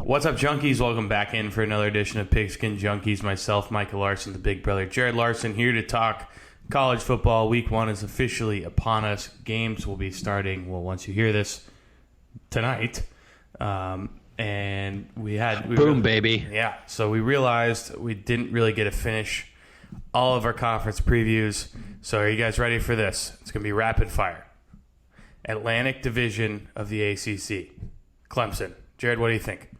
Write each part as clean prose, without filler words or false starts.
What's up, Junkies? Welcome back in for another edition of Pigskin Junkies. Myself, Michael Larson, the big brother, Jared Larson, here to talk college football. Week 1 is officially upon us. Games will be starting, well, once you hear this, tonight. And Boom, baby. Yeah, so we realized we didn't really get to finish all of our conference previews. So are you guys ready for this? It's going to be rapid fire. Atlantic Division of the ACC. Clemson. Jared, what do you think?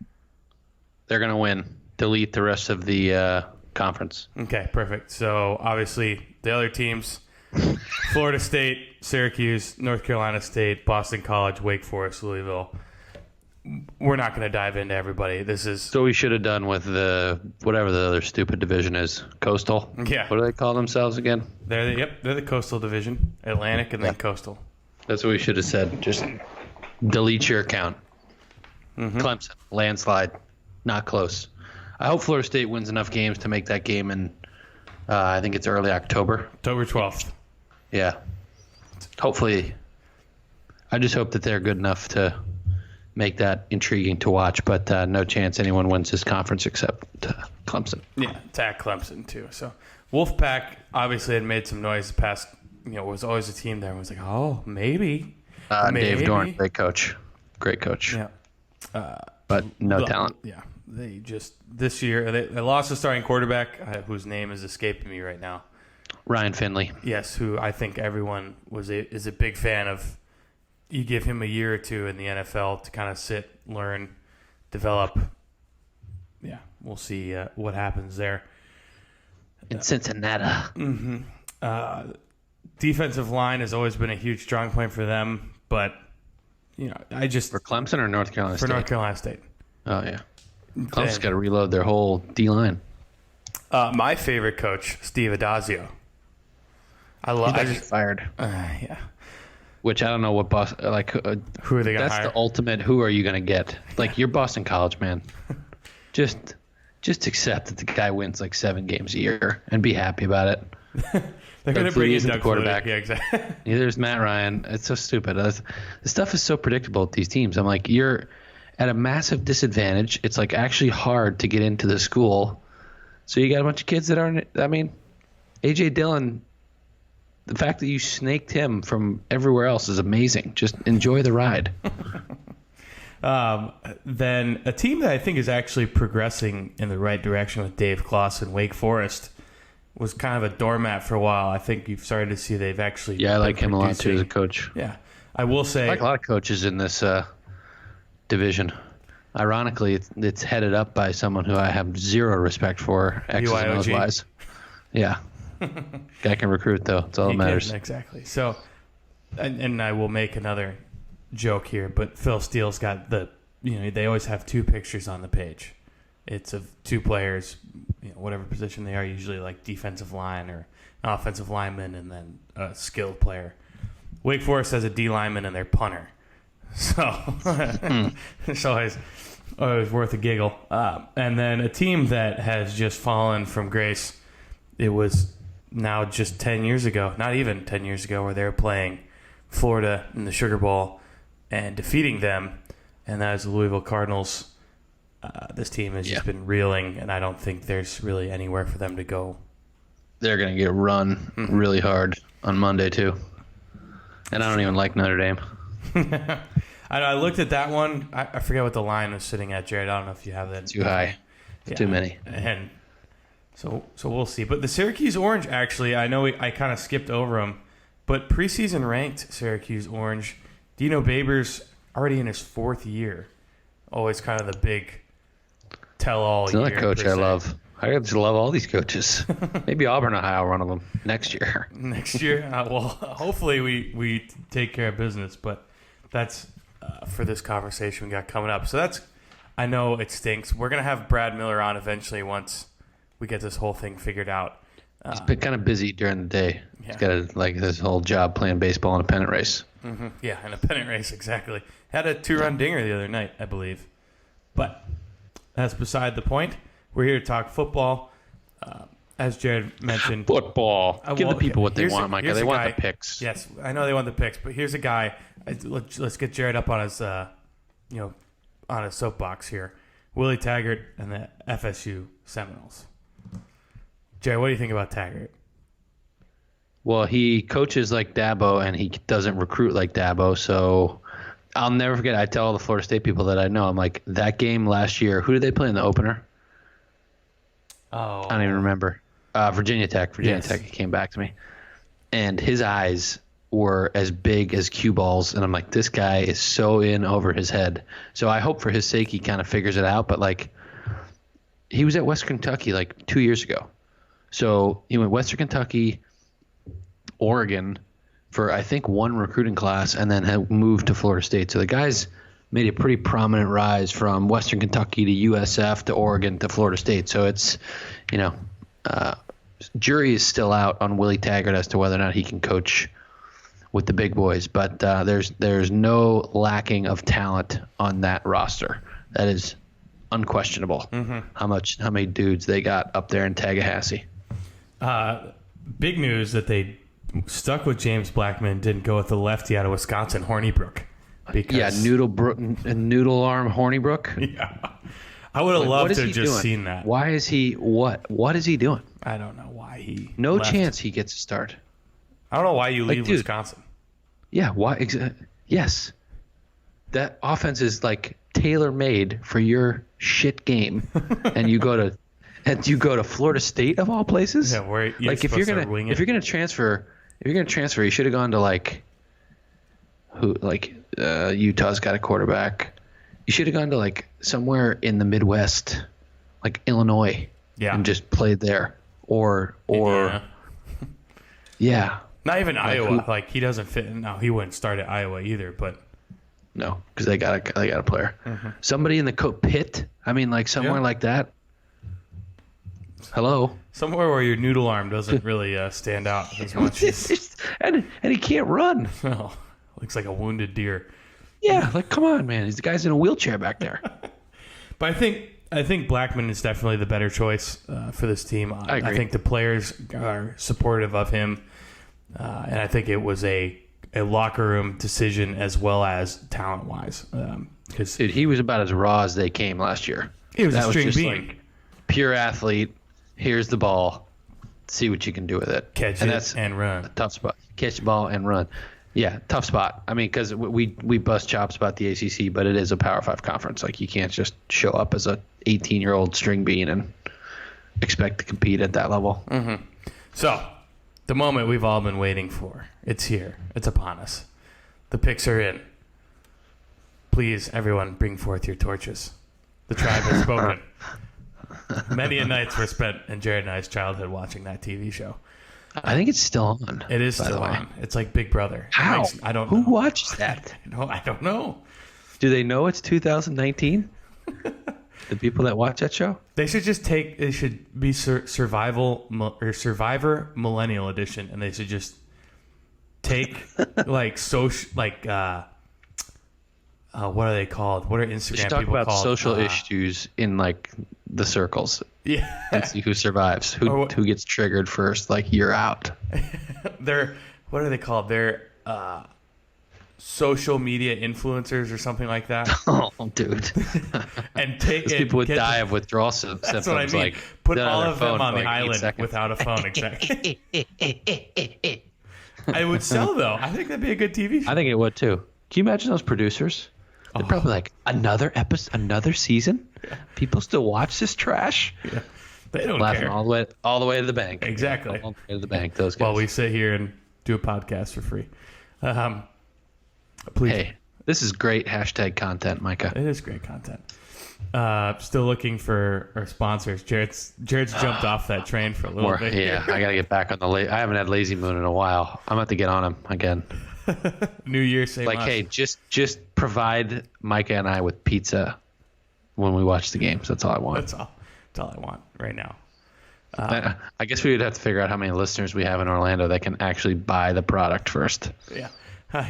They're going to win. Delete the rest of the conference. Okay, perfect. So obviously the other teams, Florida State, Syracuse, North Carolina State, Boston College, Wake Forest, Louisville. We're not going to dive into everybody. This is So we should have done with whatever the other stupid division is. Coastal? Yeah. What do they call themselves again? They're the Coastal Division, Atlantic, and then Coastal. That's what we should have said. Just delete your account. Mm-hmm. Clemson, landslide, not close. I hope Florida State wins enough games to make that game in, I think it's early October. October 12th. Yeah. Hopefully. I just hope that they're good enough to make that intriguing to watch, but no chance anyone wins this conference except Clemson. Yeah, attack Clemson too. So Wolfpack obviously had made some noise the past, was always a team there. Everyone's like, oh, maybe. Dave Dorn, great coach. Great coach. Yeah. But no talent. Yeah. They just, this year, they lost a starting quarterback whose name is escaping me right now. Ryan Finley. Yes, who I think everyone is a big fan of. You give him a year or two in the NFL to kind of sit, learn, develop. Yeah, we'll see what happens there. In Cincinnati. Mm-hmm. Defensive line has always been a huge strong point for them, but For Clemson or North Carolina State? For North Carolina State. Oh, yeah. Clemson's got to reload their whole D-line. My favorite coach, Steve Adazio. I just fired. Yeah. Which I don't know what Boston who are they going to hire? That's the ultimate. Who are you going to get? Like, you're Boston College, man. Just accept that the guy wins like 7 games a year and be happy about it. They're going to bring in Doug quarterback. Flutie. Yeah, exactly. Neither is Matt Ryan. It's so stupid. The stuff is so predictable with these teams. I'm like, you're at a massive disadvantage. It's like actually hard to get into the school. So you got a bunch of kids that aren't. I mean, A.J. Dillon. The fact that you snaked him from everywhere else is amazing. Just enjoy the ride. Then a team that I think is actually progressing in the right direction with Dave Clawson, Wake Forest, was kind of a doormat for a while. I think you've started to see they've actually I like him a lot too as a coach. Yeah. I will say I like a lot of coaches in this division. Ironically, it's headed up by someone who I have zero respect for, X's and O's wise. Yeah. Guy can recruit, though. That's all that matters. Exactly. So, and I will make another joke here, but Phil Steele's got they always have 2 pictures on the page. It's of 2 players, whatever position they are, usually like defensive line or an offensive lineman, and then a skilled player. Wake Forest has a D lineman and their punter. So, it's always worth a giggle. And then a team that has just fallen from grace, it was now just 10 years ago, not even 10 years ago, where they were playing Florida in the Sugar Bowl and defeating them, and that is the Louisville Cardinals. This team has just been reeling, and I don't think there's really anywhere for them to go. They're going to get run really hard on Monday, too. And I don't even like Notre Dame. I looked at that one. I forget what the line was sitting at, Jared. I don't know if you have that. Too high. Too many. And So we'll see. But the Syracuse Orange, actually, I know I kind of skipped over them, but preseason ranked Syracuse Orange. Dino Babers already in his 4th year. Always kind of the big tell-all year. Another coach I love. I just love all these coaches. Maybe Auburn will hire one of them next year. Next year? Well, hopefully we take care of business, but that's for this conversation we got coming up. So I know it stinks. We're going to have Brad Miller on eventually once we get this whole thing figured out. He's been kind of busy during the day. Yeah. He's got his whole job playing baseball in a pennant race. Mm-hmm. Yeah, in a pennant race, exactly. Had a 2-run dinger the other night, I believe. But that's beside the point. We're here to talk football. As Jared mentioned. Football. Give the people what they want, Micah. They want the picks. Yes, I know they want the picks, but here's a guy. Let's get Jared up on his, on his soapbox here. Willie Taggart and the FSU Seminoles. Jared, what do you think about Taggart? Well, he coaches like Dabo, and he doesn't recruit like Dabo. So I'll never forget. I tell all the Florida State people that I know, I'm like, that game last year, who did they play in the opener? Oh, I don't even remember. Virginia Tech. Yes. Tech came back to me. And his eyes were as big as cue balls. And I'm like, this guy is so in over his head. So I hope for his sake he kind of figures it out. But, like, he was at Western Kentucky, like, 2 years ago. So he went Western Kentucky, Oregon for, I think, one recruiting class, and then had moved to Florida State. So the guy's made a pretty prominent rise from Western Kentucky to USF to Oregon to Florida State. So it's, jury is still out on Willie Taggart as to whether or not he can coach with the big boys. But there's no lacking of talent on that roster. That is unquestionable. Mm-hmm. How many dudes they got up there in Tallahassee. Big news that they stuck with James Blackman, didn't go with the lefty out of Wisconsin, Hornibrook. Because, Noodle arm Hornibrook. Yeah. I would have loved to have just seen that. Why is he what is he doing? I don't know why he No left. chance he gets a start. I don't know why you leave dude. Wisconsin. Yeah, why yes. That offense is like tailor-made for your shit game. and you go to Florida State of all places? Yeah, where you're like if you're going to transfer, you should have gone to Utah's got a quarterback. You should have gone to like somewhere in the Midwest, like Illinois, and just played there, or Indiana. Yeah, not even Iowa. He doesn't fit. No, he wouldn't start at Iowa either. But no, because they got a player. Mm-hmm. Somebody in the Pitt. I mean, like somewhere like that. Hello. Somewhere where your noodle arm doesn't really stand out as much. and he can't run. No, looks like a wounded deer. Yeah, like come on, man. These guy's in a wheelchair back there. But I think Blackman is definitely the better choice for this team. I agree. I think the players are supportive of him, and I think it was a locker room decision as well as talent wise. Because he was about as raw as they came last year. He was a string bean, like pure athlete. Here's the ball. See what you can do with it. Catch it and run. A tough spot. Catch the ball and run. Yeah, tough spot. I mean, because we bust chops about the ACC, but it is a Power 5 conference. Like, you can't just show up as a 18-year-old string bean and expect to compete at that level. Mm-hmm. So, the moment we've all been waiting for. It's here. It's upon us. The picks are in. Please, everyone, bring forth your torches. The tribe has spoken. Many a nights were spent in Jared and I's childhood watching that TV show. I think it's still on. It is still on. It's like Big Brother. How? I don't know. Who watches that? I don't know. Do they know it's 2019? The people that watch that show? They should just it should be Survivor Millennial Edition, and they should just take what are they called? What are Instagram talk people about called? Social issues in like the circles. Yeah. And see who survives. Who gets triggered first, like you're out. What are they called? They're social media influencers or something like that. Oh, dude. And take those people would die of withdrawal symptoms. That's what I mean. Like, put all of them on the island without a phone. Exactly. I would sell though. I think that'd be a good TV show. I think it would too. Can you imagine those producers? They're probably like, another episode, another season? Yeah. People still watch this trash? Yeah. They don't laughing care. all the way to the bank. Exactly. All the way to the bank, those guys. While we sit here and do a podcast for free. Please. Hey, this is great hashtag content, Micah. It is great content. Still looking for our sponsors. Jared's jumped off that train for a little bit. Yeah, I got to get back on the I haven't had Lazy Moon in a while. I'm about to get on him again. New Year, same us. Hey, just provide Micah and I with pizza when we watch the games. That's all I want. That's all I want right now. I guess we would have to figure out how many listeners we have in Orlando that can actually buy the product first. Yeah.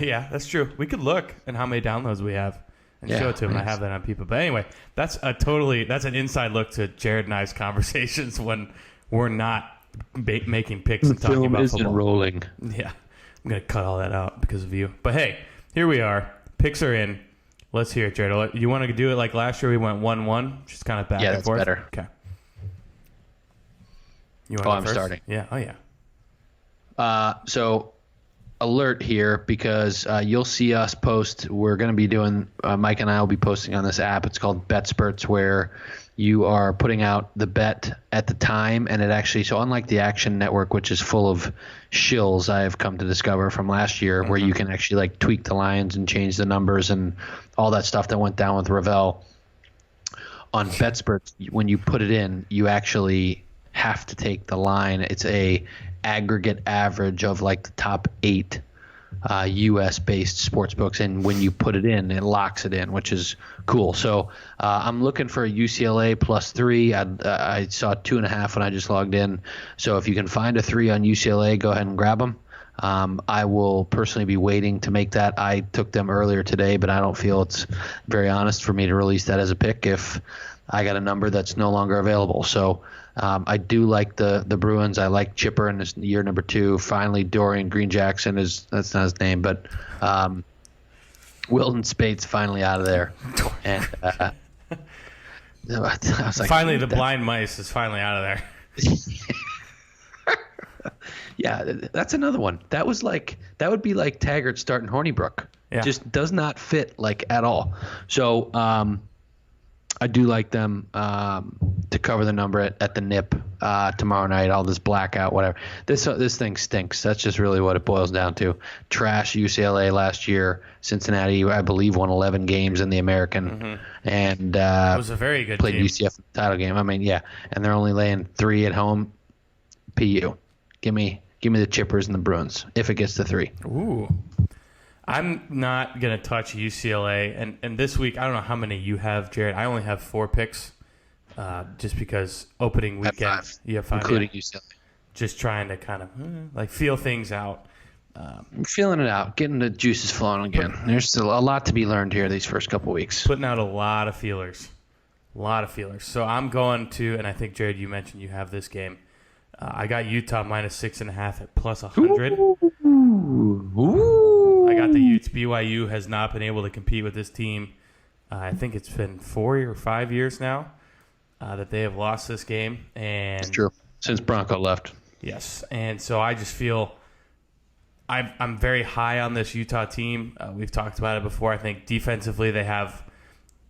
Yeah, that's true. We could look at how many downloads we have and show it to them. I have that on people. But anyway, that's an inside look to Jared and I's conversations when we're not making picks and talking about football. Rolling. Yeah. I'm going to cut all that out because of you. But hey, here we are. Picks are in. Let's hear it, Jared. You want to do it like last year? We went 1-1, just kind of back and forth. Yeah, that's better. Okay. You want to go I'm first? starting. Yeah. Oh, yeah. So alert here because you'll see us post. We're going to be doing Mike and I will be posting on this app. It's called Bet Spurts, where you are putting out the bet at the time, and it actually, so unlike the Action Network, which is full of shills, I have come to discover from last year, where you can actually like tweak the lines and change the numbers and all that stuff that went down with Ravel. On Bet Spurts, when you put it in, you actually have to take the line. It's a aggregate average of like the top 8 U.S. based sports books, and when you put it in, it locks it in, which is cool. So I'm looking for a UCLA +3. I saw 2.5 when I just logged in. So if you can find a 3 on UCLA, go ahead and grab them. I will personally be waiting to make that. I took them earlier today, but I don't feel it's very honest for me to release that as a pick if I got a number that's no longer available. So I do like the Bruins. I like Chipper in this year number 2. Finally, Dorian Green-Jackson that's not his name, but Wilton Spate's finally out of there. And I was like, finally, the blind mice is finally out of there. Yeah, that's another one. That would be like Taggart starting Hornibrook. Yeah. Just does not fit like at all. So I do like them to cover the number at the NIP tomorrow night. All this blackout, whatever. This thing stinks. That's just really what it boils down to. Trash UCLA last year. Cincinnati, I believe, won 11 games in the American, and it was a very good played team. UCF in the title game. I mean, yeah, and they're only laying 3 at home. PU, give me the Chippers and the Bruins if it gets to 3. Ooh. I'm not going to touch UCLA. And this week, I don't know how many you have, Jared. I only have 4 picks just because opening weekend. You have 5. Including UCLA. Just trying to kind of feel things out. I'm feeling it out, getting the juices flowing again. There's still a lot to be learned here these first couple weeks. Putting out a lot of feelers. So I'm going to, and I think, Jared, you mentioned you have this game. I got Utah -6.5 at +100. Ooh. I got the Utes. BYU has not been able to compete with this team. I think it's been 4 or 5 years now that they have lost this game. And it's true. Since Bronco left. Yes. And so I just feel I'm very high on this Utah team. We've talked about it before. I think defensively they have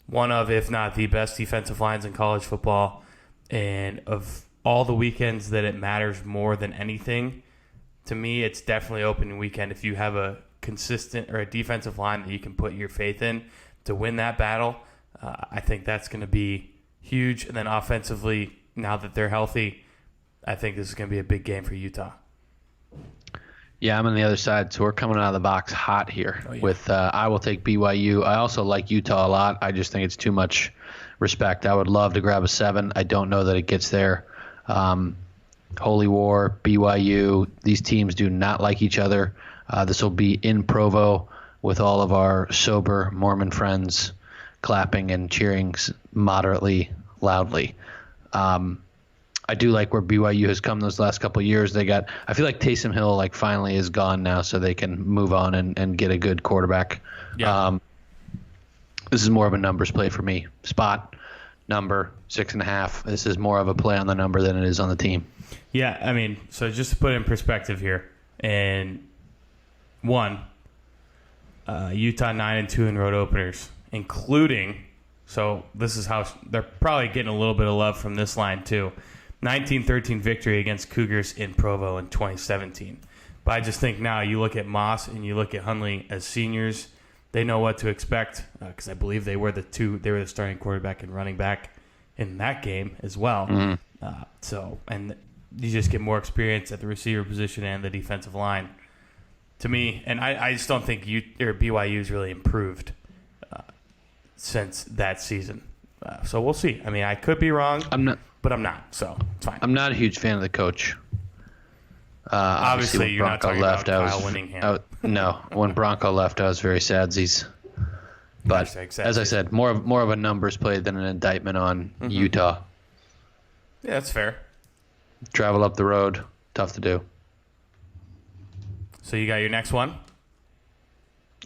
one of, if not the best defensive lines in college football. And of all the weekends that it matters more than anything, to me, it's definitely opening weekend. If you have a consistent or a defensive line that you can put your faith in to win that battle, I think that's going to be huge. And then offensively, now that they're healthy, I think this is going to be a big game for Utah. Yeah, I'm on the other side, so we're coming out of the box hot here. With I will take BYU. I also like Utah a lot. I just think it's too much respect. I would love to grab a 7. I don't know that it gets there. Holy War, BYU, these teams do not like each other. This will be in Provo with all of our sober Mormon friends clapping and cheering moderately loudly. I do like where BYU has come those last couple of years. I feel like Taysom Hill finally is gone now, so they can move on and get a good quarterback. Yeah. This is more of a numbers play for me. Spot, number, 6.5. This is more of a play on the number than it is on the team. Yeah, I mean, so just to put it in perspective here, and Utah 9-2 in road openers, including, so this is how they're probably getting a little bit of love from this line too. 19-13 victory against Cougars in Provo in 2017. But I just think now you look at Moss and you look at Hundley as seniors, they know what to expect because I believe they were the starting quarterback and running back in that game as well. Mm-hmm. And you just get more experience at the receiver position and the defensive line. To me, and I just don't think BYU's really improved since that season. So we'll see. I mean, I could be wrong. But I'm not. So it's fine. I'm not a huge fan of the coach. Obviously, you're Bronco not talking about Kyle Winningham. No, when Bronco left, I was very sadsies. But as I said, more of a numbers play than an indictment on Utah. Yeah, that's fair. Travel up the road, tough to do. So you got your next one?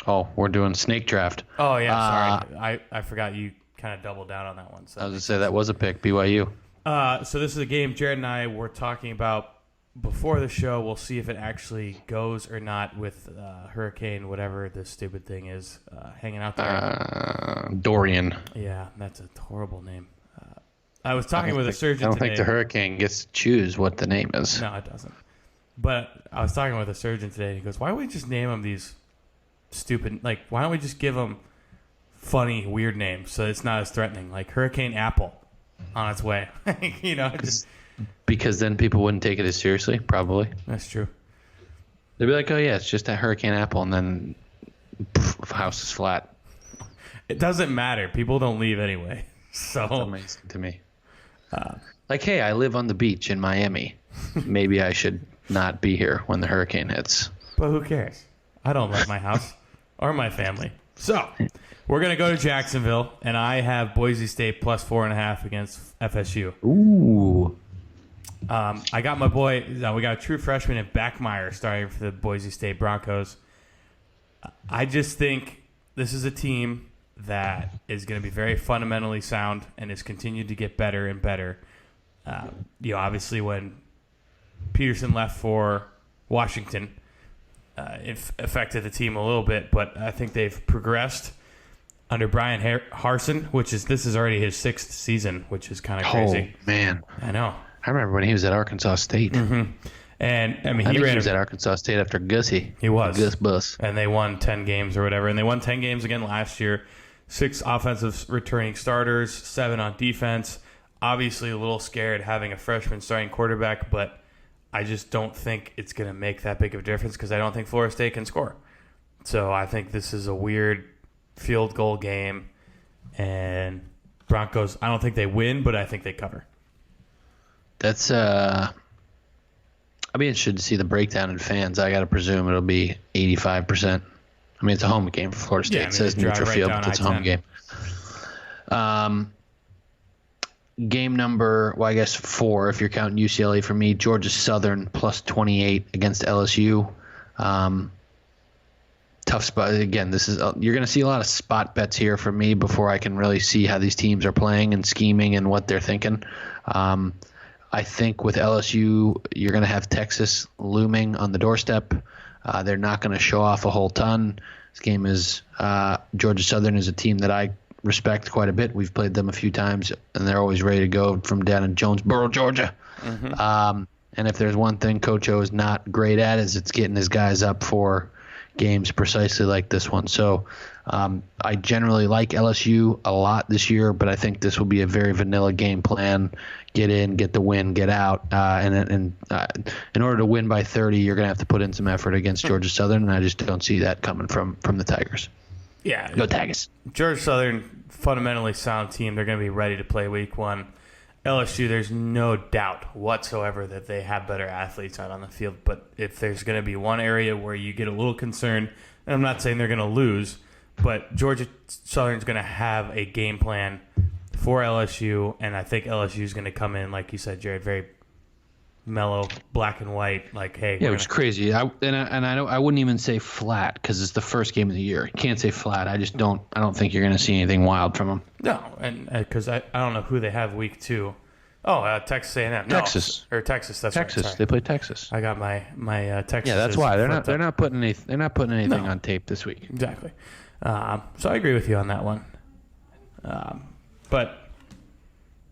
Oh, we're doing snake draft. Oh, yeah, sorry. I forgot you kind of doubled down on that one. So I was going to say that was a pick, BYU. So this is a game Jared and I were talking about before the show. We'll see if it actually goes or not with Hurricane, whatever this stupid thing is, hanging out there. Dorian. Yeah, that's a horrible name. I was talking with a surgeon today. I don't think the Hurricane gets to choose what the name is. No, it doesn't. But I was talking with a surgeon today, and he goes, why don't we just name them these stupid, like, why don't we just give them funny, weird names so it's not as threatening, like Hurricane Apple on its way. Because then people wouldn't take it as seriously, probably. That's true. They'd be like, oh, yeah, it's just a Hurricane Apple, and then house is flat. It doesn't matter. People don't leave anyway. So it's amazing to me. Like, hey, I live on the beach in Miami. Maybe I should not be here when the hurricane hits. But who cares? I don't love my house or my family. So we're going to go to Jacksonville, and I have Boise State plus 4.5 against FSU. Ooh. I got my boy. We got a true freshman in Backmeyer starting for the Boise State Broncos. I just think this is a team that is going to be very fundamentally sound and has continued to get better and better. Obviously when Peterson left for Washington, it affected the team a little bit, but I think they've progressed under Brian Harsin, this is already his 6th season, which is kind of crazy. Oh, man. I know. I remember when he was at Arkansas State. Mm-hmm. And I mean, he was at Arkansas State after Gussie. He was. Gus Bus. And they won 10 games or whatever. And they won 10 games again last year. 6 offensive returning starters, 7 on defense. Obviously a little scared having a freshman starting quarterback, but I just don't think it's going to make that big of a difference because I don't think Florida State can score. So I think this is a weird field goal game. And Broncos, I don't think they win, but I think they cover. That's I'd be interested to see the breakdown in fans. I got to presume it'll be 85%. I mean, it's a home game for Florida State. Yeah, It says neutral field, but it's a home game. Game number, I guess 4 if you're counting UCLA for me. Georgia Southern plus 28 against LSU. Tough spot. Again, you're going to see a lot of spot bets here from me before I can really see how these teams are playing and scheming and what they're thinking. I think with LSU, you're going to have Texas looming on the doorstep. They're not going to show off a whole ton. This game is Georgia Southern is a team that I respect quite a bit. We've played them a few times, and they're always ready to go from down in Jonesboro, Georgia. Mm-hmm. And if there's one thing Coach O is not great at, is it's getting his guys up for games precisely like this one. So I generally like LSU a lot this year, but I think this will be a very vanilla game plan. Get in, get the win, get out. And in order to win by 30, you're going to have to put in some effort against Georgia Southern, and I just don't see that coming from the Tigers. Yeah. Go Tigers. Georgia Southern, fundamentally sound team. They're going to be ready to play week 1. LSU, there's no doubt whatsoever that they have better athletes out on the field. But if there's going to be one area where you get a little concerned, and I'm not saying they're going to lose, but Georgia Southern's going to have a game plan for LSU, and I think LSU is going to come in, like you said, Jared, very mellow, black and white. Like, hey, yeah, which is crazy. I wouldn't even say flat because it's the first game of the year. You can't say flat. I don't think you're going to see anything wild from them. No, and because I don't know who they have week 2. Oh, Texas A&M. No, Texas. Or Texas. That's Texas. Right, they play Texas. I got my Texas. Yeah, that's why they're not putting anything on tape this week. Exactly. So I agree with you on that one. But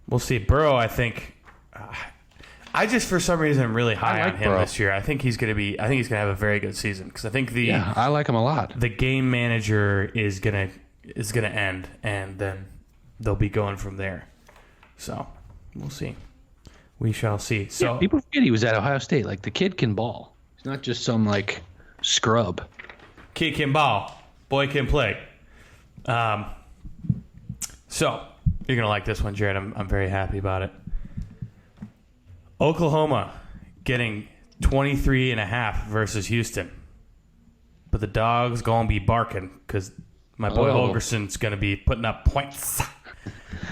we'll see. Burrow, I think. I just for some reason am really high on him this year. I think he's going to have a very good season because I think I like him a lot. The game manager is gonna end, and then they'll be going from there. So we'll see. We shall see. So yeah, people forget he was at Ohio State. Like the kid can ball. He's not just some like scrub. Kid can ball. Boy can play. So you're gonna like this one, Jared. I'm very happy about it. Oklahoma getting 23.5 versus Houston. But the dog's going to be barking because my boy Holgerson's going to be putting up points.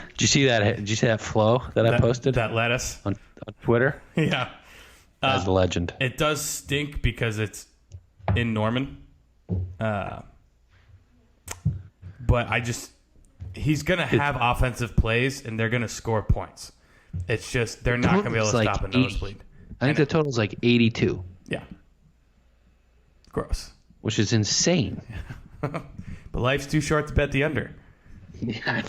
Did you see that? Did you see that flow that I posted? That lettuce? On Twitter? Yeah. As a legend. It does stink because it's in Norman. but he's going to have offensive plays, and they're going to score points. It's just they're not going to be able to stop a nosebleed. I think the total's like 82. Yeah. Gross. Which is insane. But life's too short to bet the under. Yeah,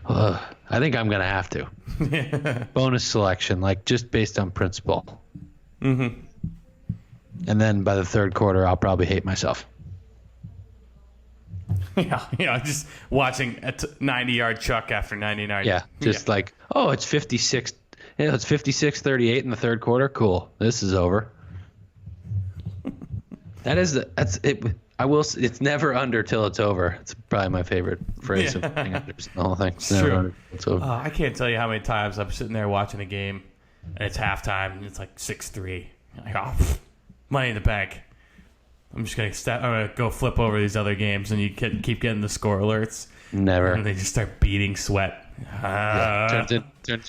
I think I'm going to have to. Bonus selection, like just based on principle. Mm-hmm. And then by the third quarter, I'll probably hate myself. Yeah, just watching a 90-yard chuck after 99. Yeah, like, oh, it's 56. Yeah, it's 56-38 in the third quarter. Cool. This is over. That's it. I will. It's never under till it's over. It's probably my favorite phrase of putting under the whole thing. It's never under till it's over. I can't tell you how many times I'm sitting there watching a game, and it's halftime, and it's like 6-3. Like, money in the bank. I'm just gonna go flip over these other games, and you keep getting the score alerts. Never. And they just start beating sweat. Turns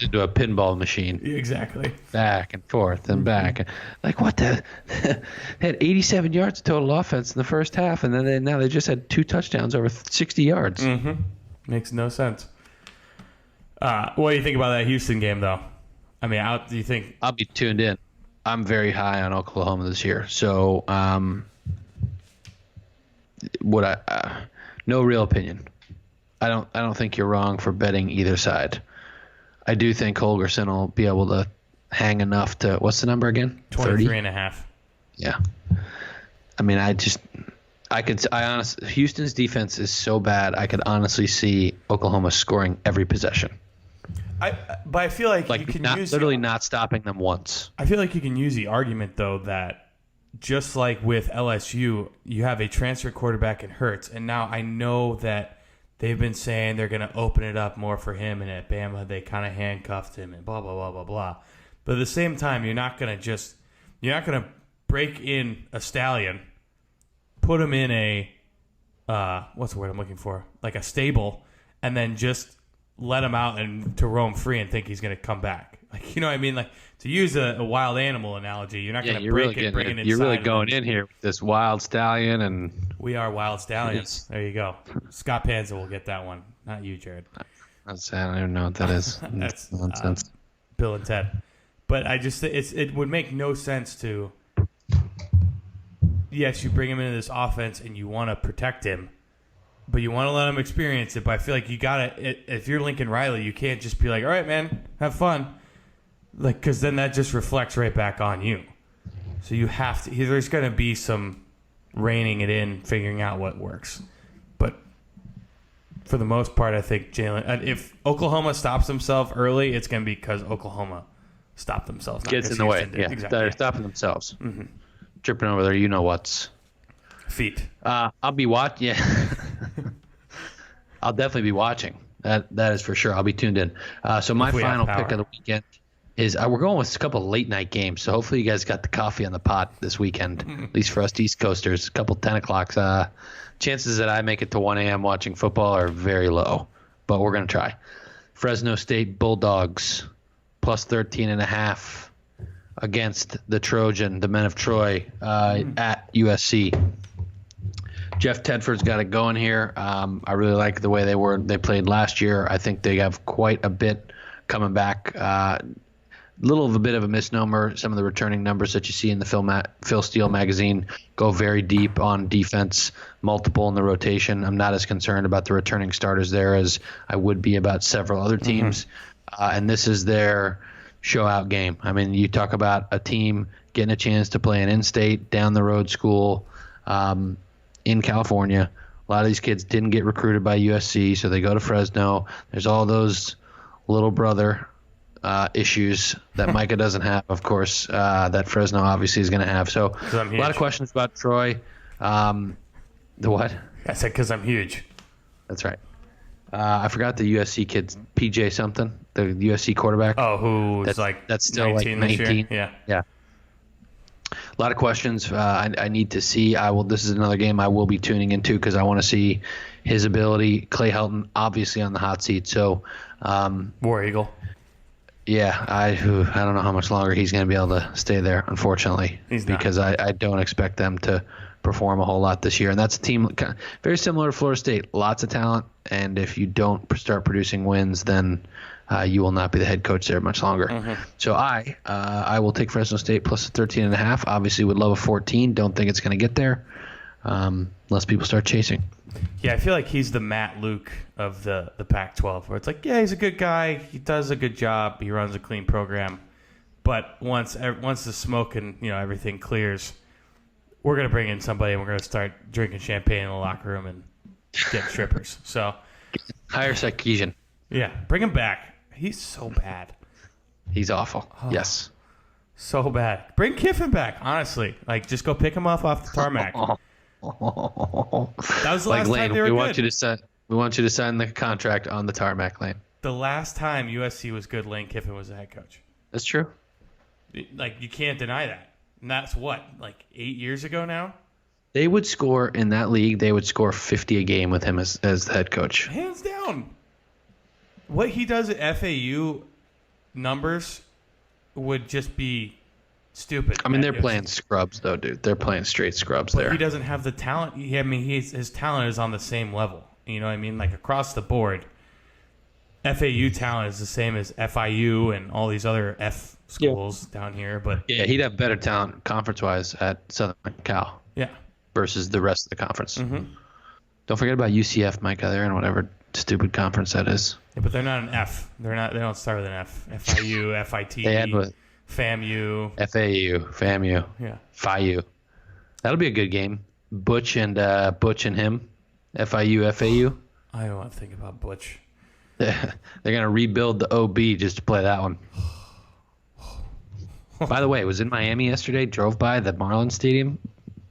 into a pinball machine. Exactly. Back and forth and back. Like, what the? They had 87 yards total offense in the first half, and then now they just had 2 touchdowns over 60 yards. Mm-hmm. Makes no sense. What do you think about that Houston game, though? I mean, do you think I'll be tuned in? I'm very high on Oklahoma this year, so no real opinion. I don't think you're wrong for betting either side. I do think Holgerson will be able to hang enough to, what's the number again? 23.5. Yeah. I mean, Houston's defense is so bad, I could honestly see Oklahoma scoring every possession. But I feel like you can not stopping them once. I feel like you can use the argument, though, that just like with LSU, you have a transfer quarterback in Hurts, and now I know that they've been saying they're going to open it up more for him, and at Bama they kind of handcuffed him and blah, blah, blah, blah, blah. But at the same time, you're not going to break in a stallion, put him in a, what's the word I'm looking for? Like a stable, and then just let him out and to roam free and think he's going to come back. Like, you know what I mean? Like, to use a wild animal analogy, you're not going to bring it inside. You're really going in here with this wild stallion, and we are wild stallions. There you go. Scott Panza will get that one, not you, Jared. I don't even know what that is. That's nonsense. Bill and Ted. But I just it would make no sense to. Yes, you bring him into this offense and you want to protect him, but you want to let him experience it. But I feel like you gotta. If you're Lincoln Riley, you can't just be like, "All right, man, have fun," like, because then that just reflects right back on you. So you have to. There's going to be some reining it in, figuring out what works. But for the most part, I think Jalen. If Oklahoma stops themselves early, it's going to be because Oklahoma stopped themselves. Gets in the way. Yeah, exactly. They're stopping themselves. Mm-hmm. Tripping over their you-know-whats. Feet. I'll be watching. Yeah. I'll definitely be watching. That is for sure. I'll be tuned in. So my final pick of the weekend is we're going with a couple of late night games. So hopefully you guys got the coffee on the pot this weekend, at least for us East Coasters. A couple 10 o'clocks. Chances that I make it to 1 a.m. watching football are very low, but we're going to try. Fresno State Bulldogs plus 13.5 against the Trojan, the Men of Troy, at USC. Jeff Tedford's got it going here. I really like the way they played last year. I think they have quite a bit coming back. Little of a bit of a misnomer. Some of the returning numbers that you see in the Phil Steele magazine go very deep on defense, multiple in the rotation. I'm not as concerned about the returning starters there as I would be about several other teams. And this is their show-out game. I mean, you talk about a team getting a chance to play an in-state, down-the-road school in California. A lot of these kids didn't get recruited by USC, so they go to Fresno. There's all those little brother issues that Micah doesn't have, of course, that Fresno obviously is going to have. So a lot of questions about Troy. The what? I said because I'm huge. That's right. I forgot the USC kid's PJ something, the USC quarterback. Oh, who's that's still 19 like 19. This year? Yeah. A lot of questions I need to see. This is another game I will be tuning into because I want to see his ability. Clay Helton obviously on the hot seat. So War Eagle. Yeah, I don't know how much longer he's going to be able to stay there, unfortunately, He's not. because I don't expect them to perform a whole lot this year. And that's a team very similar to Florida State. Lots of talent, and if you don't start producing wins, then you will not be the head coach there much longer. Mm-hmm. So I will take Fresno State plus a 13.5. Obviously, would love a 14. Don't think it's going to get there unless people start chasing. Yeah, I feel like he's the Matt Luke of the Pac-12, where it's like, yeah, he's a good guy. He does a good job. He runs a clean program. But once the smoke and everything clears, we're going to bring in somebody and we're going to start drinking champagne in the locker room and get strippers. So hire Sarkisian. Yeah, bring him back. He's so bad. He's awful. Oh, yes. So bad. Bring Kiffin back, honestly. Like, just go pick him off the tarmac. That was the last Lane, time they were we good. want you to sign the contract on the tarmac, Lane. The last time USC was good, Lane Kiffin was the head coach. That's true. Like, you can't deny that. And that's what, like 8 years ago now? They would score in that league. They would score 50 a game with him as the head coach. Hands down. What he does at FAU numbers would just be stupid. I mean, they're playing scrubs, though, dude. They're playing straight scrubs there. He doesn't have the talent. His talent is on the same level. You know what I mean? Like, across the board, FAU talent is the same as FIU and all these other F schools down here. But yeah, he'd have better talent conference-wise at Southern Cal. Yeah. Versus the rest of the conference. Mm-hmm. Don't forget about UCF, Micah. They're in whatever stupid conference that is. Yeah, but they're not an F. They're not. They don't start with an F. FIU, FIT, they had with FAMU, FAMU, yeah, FIU. That'll be a good game. Butch and him, FIU, FAU. I don't want to think about Butch. They're gonna rebuild the OB just to play that one. By the way, I was in Miami yesterday. Drove by the Marlins Stadium.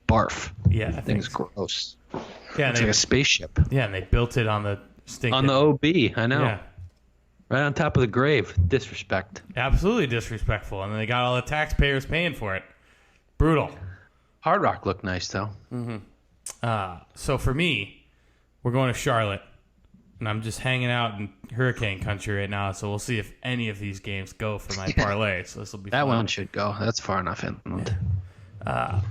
Barf. Yeah, that thing's gross. Yeah, it's like a spaceship. Yeah, and they built it on the on the OB. I know. Yeah. Right on top of the grave. Disrespect. Absolutely disrespectful. And then they got all the taxpayers paying for it. Brutal. Hard Rock looked nice, though. Mm-hmm. So for me, we're going to Charlotte. And I'm just hanging out in hurricane country right now. So we'll see if any of these games go for my parlay. So this will be that fun. one should go. That's far enough inland. I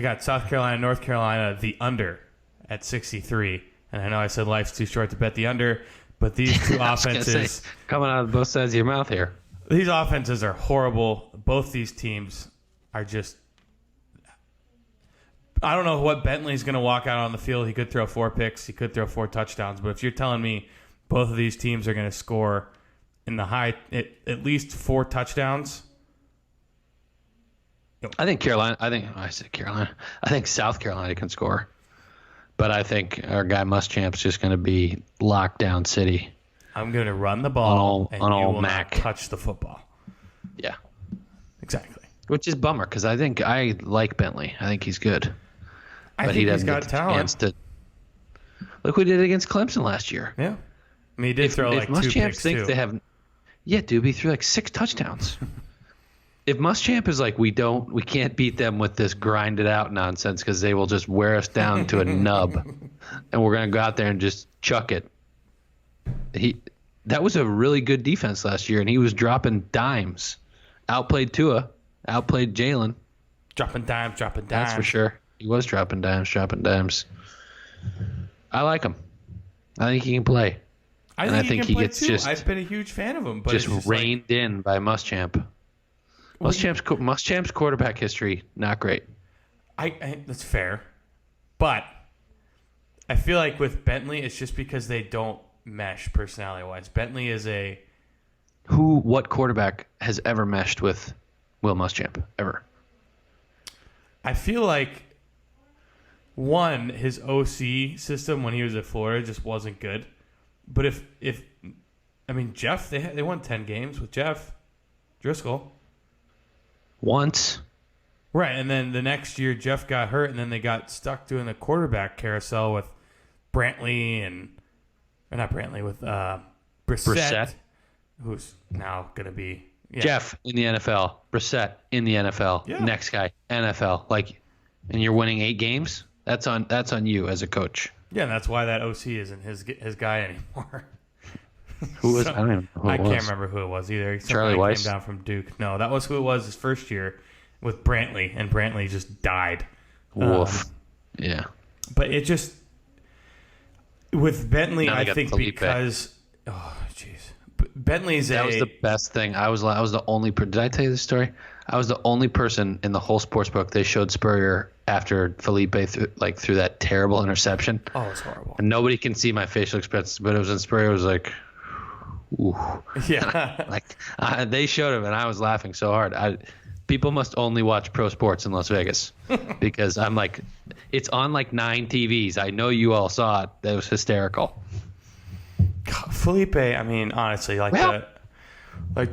got South Carolina, North Carolina, the under at 63. And I know I said life's too short to bet the under, but these two offenses coming out of both sides of your mouth here. These offenses are horrible. Both these teams are just. I don't know what Bentley's going to walk out on the field. He could throw 4 picks. He could throw 4 touchdowns. But if you're telling me both of these teams are going to score in the high, at least 4 touchdowns. I think South Carolina can score. But I think our guy Muschamp's just going to be lockdown city. I'm going to run the ball and you will not touch the football. Yeah. Exactly. Which is a bummer because I think I like Bentley. I think he's good. I think he's got talent. Look what he did against Clemson last year. Yeah. I mean, he did throw like 2 picks too. They have, yeah, dude, he threw like 6 touchdowns. If Muschamp is like, we can't beat them with this grinded out nonsense because they will just wear us down to a nub, and we're gonna go out there and just chuck it. That was a really good defense last year, and he was dropping dimes. Outplayed Tua, outplayed Jalen. Dropping dimes. That's for sure. He was dropping dimes. I like him. I think he can play. I think he gets too. I've been a huge fan of him, but just reined in by Muschamp. Muschamp's quarterback history, not great. That's fair. But I feel like with Bentley, it's just because they don't mesh personality-wise. Bentley is what quarterback has ever meshed with Will Muschamp, ever? I feel like, one, his OC system when he was at Florida just wasn't good. But Jeff, they won 10 games with Jeff Driscoll. Once. Right, and then the next year Jeff got hurt, and then they got stuck doing the quarterback carousel with Brissett, who's now going to be... Yeah. Jeff in the NFL, Brissett in the NFL, Next guy, NFL. And you're winning 8 games? That's on you as a coach. Yeah, and that's why that OC isn't his guy anymore. Who was? I don't even know who it was. I can't remember who it was either. Charlie Weiss came down from Duke. No, that was who it was his first year with Brantley, and Brantley just died. Woof. Yeah. But it just with Bentley, Now they I got think Felipe. because jeez, Bentley's That was the best thing. I was the only. Did I tell you this story? I was the only person in the whole sports book they showed Spurrier after Felipe threw that terrible interception. Oh, it's horrible. And nobody can see my facial expressions, but it was when Spurrier was like, ooh. Yeah. They showed him, and I was laughing so hard. People must only watch pro sports in Las Vegas because I'm like, it's on like 9 TVs. I know you all saw it. That was hysterical. God, Felipe, I mean, honestly,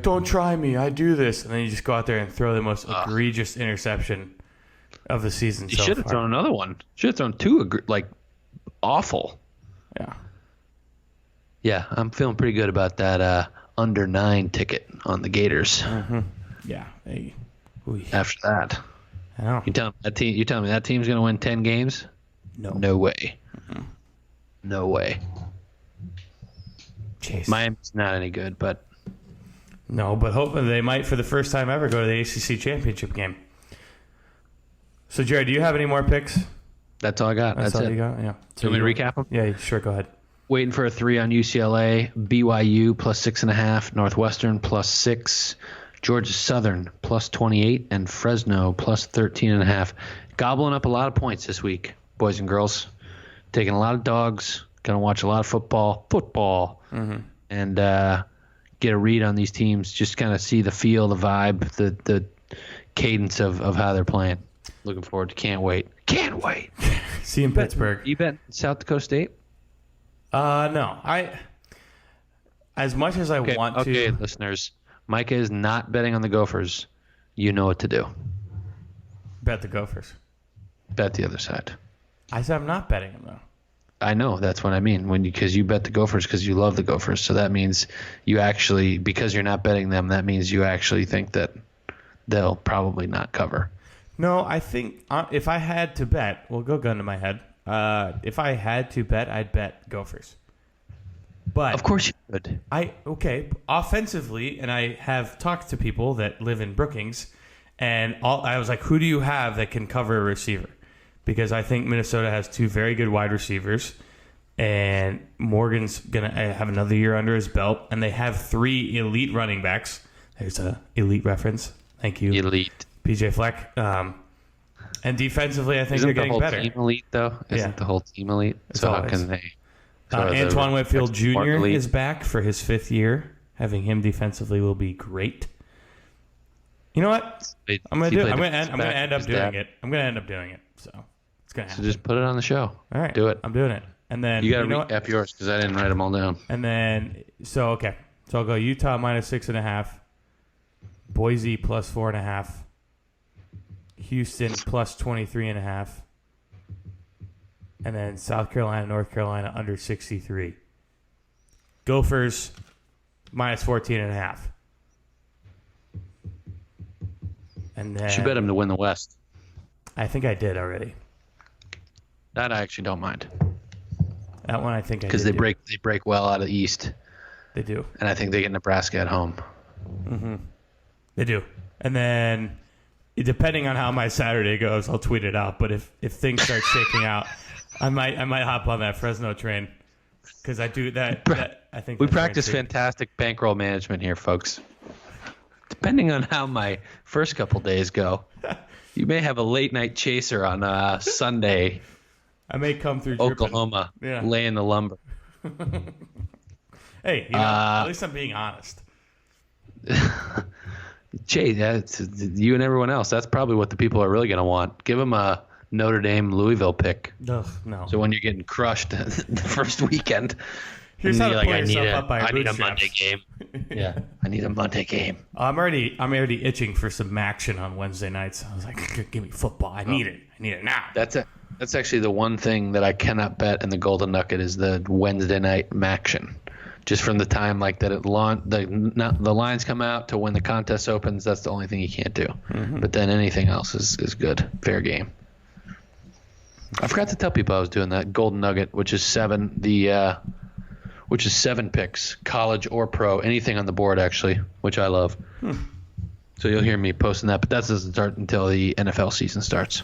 don't try me. I do this, and then you just go out there and throw the most egregious interception of the season. You should have thrown another one. Should have thrown 2, awful. Yeah. Yeah, I'm feeling pretty good about that under 9 ticket on the Gators. Mm-hmm. Yeah. Hey. After that, I know. you telling me that team's going to win 10 games? No way. Mm-hmm. No way. Jeez. Miami's not any good, but no, but hopefully they might for the first time ever go to the ACC championship game. So, Jared, do you have any more picks? that's all I got. That's all it. you got? Yeah. Do you want me to recap them? Yeah, sure. Go ahead. Waiting for a 3 on UCLA, BYU plus 6.5, Northwestern plus 6, Georgia Southern plus 28, and Fresno plus 13.5. Gobbling up a lot of points this week, boys and girls. Taking a lot of dogs. Going to watch a lot of football, and get a read on these teams. Just kind of see the feel, the vibe, the cadence of how they're playing. Looking forward to. Can't wait. See you in Pittsburgh. You bet South Dakota State? No. As much as I want to. Okay, listeners. Micah is not betting on the Gophers. You know what to do. Bet the Gophers. Bet the other side. I said I'm not betting them, though. I know. That's what I mean. Because you bet the Gophers because you love the Gophers. So that means you actually, because you're not betting them, that means you actually think that they'll probably not cover. No, I think if I had to bet, we'll go gun to my head. If I had to bet, I'd bet Gophers. But of course you would. Offensively, and I have talked to people that live in Brookings, and I was like, who do you have that can cover a receiver? Because I think Minnesota has 2 very good wide receivers, and Morgan's going to have another year under his belt, and they have 3 elite running backs. There's a elite reference. Thank you. Elite. PJ Fleck. And defensively, I think Isn't they're getting better. Isn't the whole team elite, though? Isn't the whole team elite? So how can they... Antoine Whitfield Jr. is back for his 5th year. Having him defensively will be great. You know what? I'm going to do it. I'm going to end up doing it. I'm going to end up doing it. So it's going to happen. So just put it on the show. All right. Do it. I'm doing it. And then you got to recap yours because I didn't write them all down. And then, so I'll go Utah minus 6.5, Boise plus 4.5, Houston plus 23.5. And then South Carolina, North Carolina under 63. Gophers minus 14.5. And then You should bet them to win the West. I think I did already. That I actually don't mind. That one I think I did. Because they break well out of the East. They do. And I think they get Nebraska at home. Mm-hmm. They do. And then, depending on how my Saturday goes, I'll tweet it out. But if things start shaking out, I might hop on that Fresno train because I do that. I think we practice fantastic bankroll management here, folks. Depending on how my first couple days go, you may have a late night chaser on Sunday. I may come through Oklahoma, laying the lumber. Hey, at least I'm being honest. Jay, that's you and everyone else. That's probably what the people are really going to want. Give them a Notre Dame Louisville pick. Ugh, no. So when you're getting crushed the first weekend, here's how to pull yourself up by your I need a bootstraps. Monday game. Yeah, I need a Monday game. I'm already itching for some action on Wednesday nights. I was like, give me football. I need it. I need it now. That's actually the one thing that I cannot bet in the Golden Nugget is the Wednesday night action. Just from the time like that the lines come out to when the contest opens, that's the only thing you can't do. Mm-hmm. But then anything else is good, fair game. I forgot to tell people I was doing that Golden Nugget, which is 7 picks, college or pro, anything on the board actually, which I love. So you'll hear me posting that, but that doesn't start until the NFL season starts.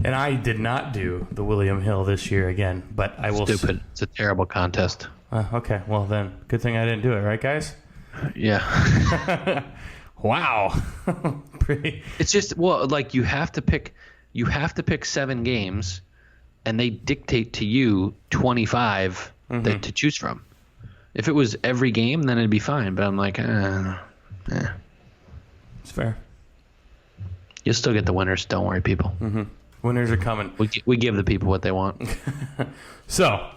And I did not do the William Hill this year again, but I will. Stupid. It's a terrible contest. Okay, well then, good thing I didn't do it, right, guys? Yeah. Wow. Pretty. It's just you have to pick 7 games, and they dictate to you 25 to choose from. If it was every game, then it'd be fine. But I'm like, It's fair. You'll still get the winners. Don't worry, people. Mm-hmm. Winners are coming. We give the people what they want. So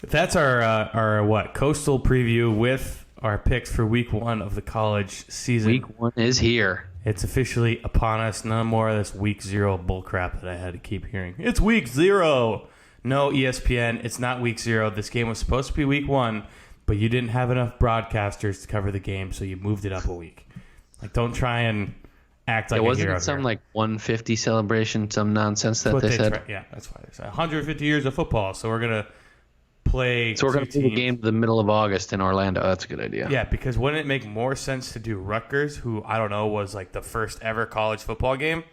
that's our coastal preview with our picks for week 1 of the college season. Week 1 is here. It's officially upon us. No more of this week 0 bullcrap that I had to keep hearing. It's week 0. No, ESPN, it's not week 0. This game was supposed to be week 1, but you didn't have enough broadcasters to cover the game, so you moved it up a week. Like, don't try and act like a hero. Wasn't it some 150 celebration, some nonsense that they said? Yeah, that's why they said 150 years of football. So we're gonna play. So we're gonna play the game the middle of August in Orlando. That's a good idea. Yeah, because wouldn't it make more sense to do Rutgers, who I don't know was the first ever college football game?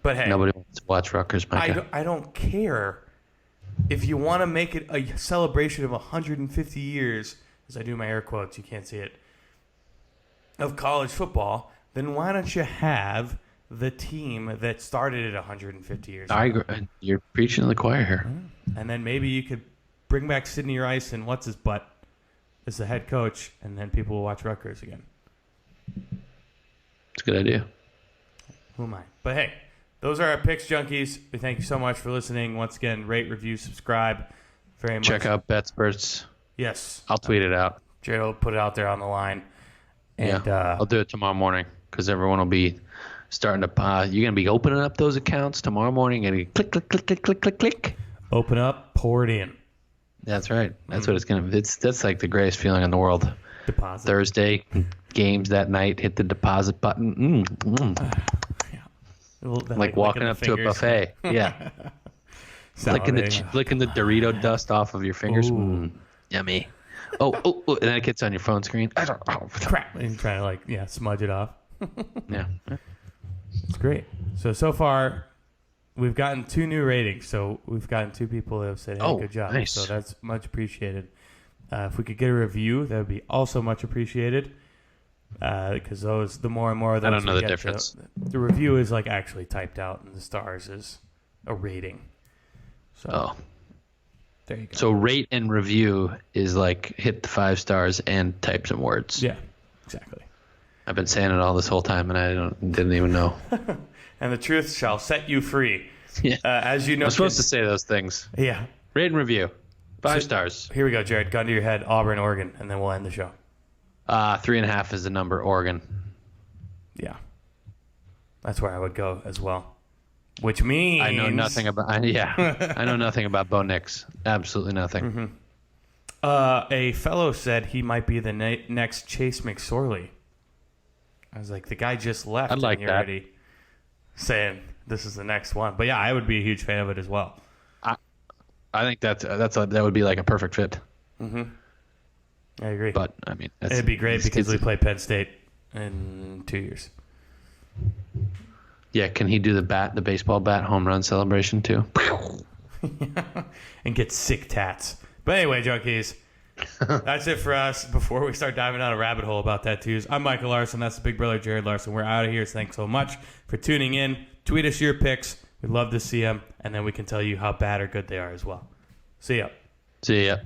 But hey, nobody wants to watch Rutgers, Micah. I don't care. If you want to make it a celebration of 150 years, as I do my air quotes, you can't see it, of college football, then why don't you have the team that started it 150 years ago? I agree. You're preaching to the choir here. And then maybe you could bring back Sidney Rice and what's his butt as the head coach, and then people will watch Rutgers again. It's a good idea. Who am I? But hey, those are our picks, junkies. We thank you so much for listening. Once again, rate, review, subscribe. Very much. Check out BetSperts. Yes. I'll tweet it out. Jared will put it out there on the line. And, I'll do it tomorrow morning because everyone will be starting to. You're gonna be opening up those accounts tomorrow morning and click, click, click, click, click, click, click. Open up, pour it in. That's right. That's what it's gonna. That's like the greatest feeling in the world. Deposit. Thursday games that night. Hit the deposit button. Like walking up to a buffet. Yeah. licking the Dorito dust off of your fingers. Yummy. Oh, and then it gets on your phone screen. Crap. And trying to smudge it off. Yeah. It's great. So far, we've gotten 2 new ratings. So we've gotten 2 people that have said, hey, good job. Nice. So that's much appreciated. If we could get a review, that would be also much appreciated. Because the more and more of those I don't know we the get, difference. The review is actually typed out, and the stars is a rating. So there you go. So rate and review is hit the 5 stars and type some words. Yeah, exactly. I've been saying it all this whole time, and I didn't even know. And the truth shall set you free. Yeah. As you know, I'm supposed to say those things. Yeah. Rate and review. 5 stars. Here we go, Jared. Gun to your head. Auburn, Oregon, and then we'll end the show. 3.5 is the number. Oregon. Yeah. That's where I would go as well. Which means I know nothing about. I know nothing about Bo Nix. Absolutely nothing. Mm-hmm. A fellow said he might be the next Chase McSorley. I was like, the guy just left. I'd like and you're that. already saying this is the next one. But yeah, I would be a huge fan of it as well. I think that would be a perfect fit. Mm-hmm. I agree. But I mean, it'd be great because we play Penn State in 2 years. Yeah, can he do the baseball bat home run celebration too? And get sick tats. But anyway, junkies, that's it for us. Before we start diving down a rabbit hole about tattoos, I'm Michael Larson. That's the big brother, Jared Larson. We're out of here. So thanks so much for tuning in. Tweet us your picks. We'd love to see them, and then we can tell you how bad or good they are as well. See ya. See ya.